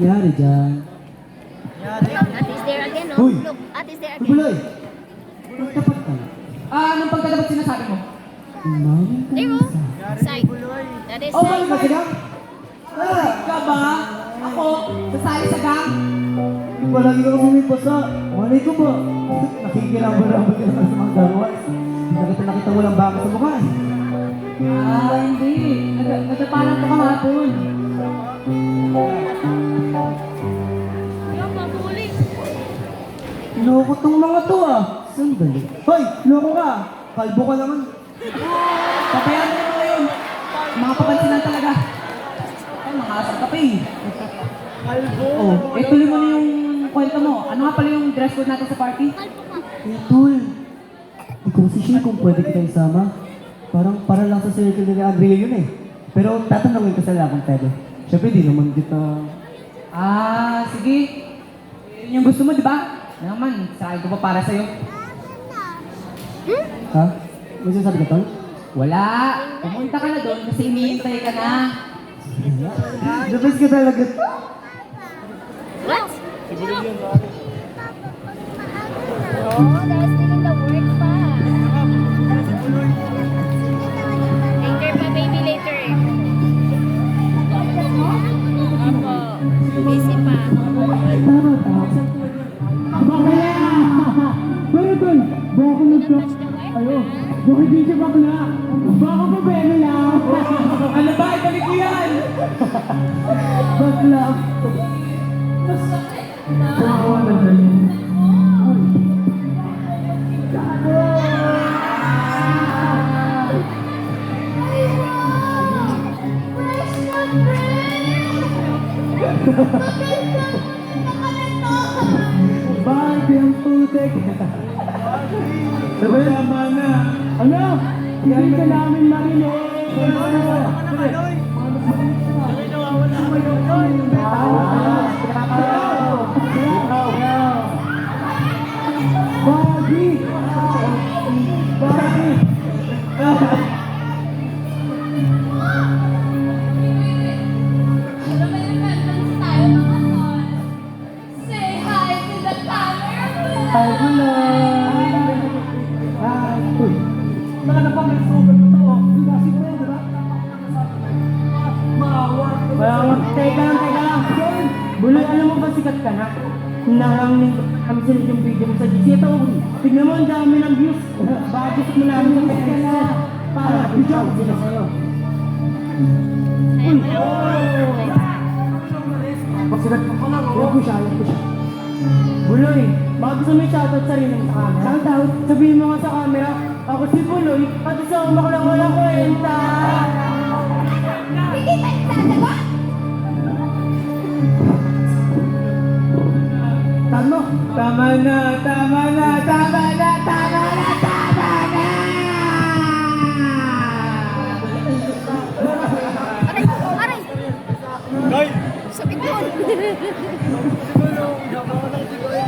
Yari dyan. At is there again, no? Uy! Look, at is there Uy, again. Buloy! Magtapat ka. Anong pagkadapat sinasabi mo? Umamin ka There, na oh. sa... Side. That is Oh, side. Kasi ka? Ka ba? Ako, sasali sa gang? Palagi ka kasi may basa. Malay ko ba? Nakikilambal-rambal ka naman sa mga gawas. Nakita mo lang baka sa mukha eh. Hindi. Nagpapalang ko kahapon. Yung mabuli. Loko tong mga to ah. Sandali. Hoy! Loko ka! Kalbo ka naman. Papayaran mo ngayon. Mga papansinan talaga. Ay, makasal ka pa eh. Oh, tuloy mo na yung kwento mo. Ano nga pala yung dress code natin sa party? Eh, tol. Di ko kasi sure kung pwede kita isama. Para lang sa circle ni Andrea yun eh. Pero tatanungin ko sila kung pwede. Siyempre di naman kita... Sige. Yun yung gusto mo, di ba? Naman, sakay ko pa para sa'yo. Ha? May sinasabi ka, tol? Wala. Pumunta ka na doon kasi iniintay ka na. The best ka talaga. What? Oh, they're still in the work pa. Later pa, baby, later. Opo. Busy pa. Tama, tama. Bakla! Pero tol, baka Touch the wife. Baka di siya bakla. Baka pa bebe lang. Ano ba? Ibalik ko yan! Bakla. Baka na dali. Barbie ang putek. Sabi naman na. Ano? Hindi ka namin marinig. Barbie! Barbie! Ay, hello! Ay, uy. Talaga pa may sugat mo to. Di ba si Fred, di ba? Teka lang. Buloy, alam mo ba sikat ka na? Narangin ko kami sa yung video mo sa GC. Ito, tignan mo ang dami ng views. Budget mo namin sa pera. Para, video ako sila sa'yo. Pagsikat ko lang, huwag ko siya. Buloy, baka gusto mo i-shoutout sarili mo sa camera. Shoutout? Sabihin mo nga sa camera, ako si Buloy, at isang maklang walang kwenta. Hindi pa nagdadala? Tama na! Aray! Aray! Sakit yun!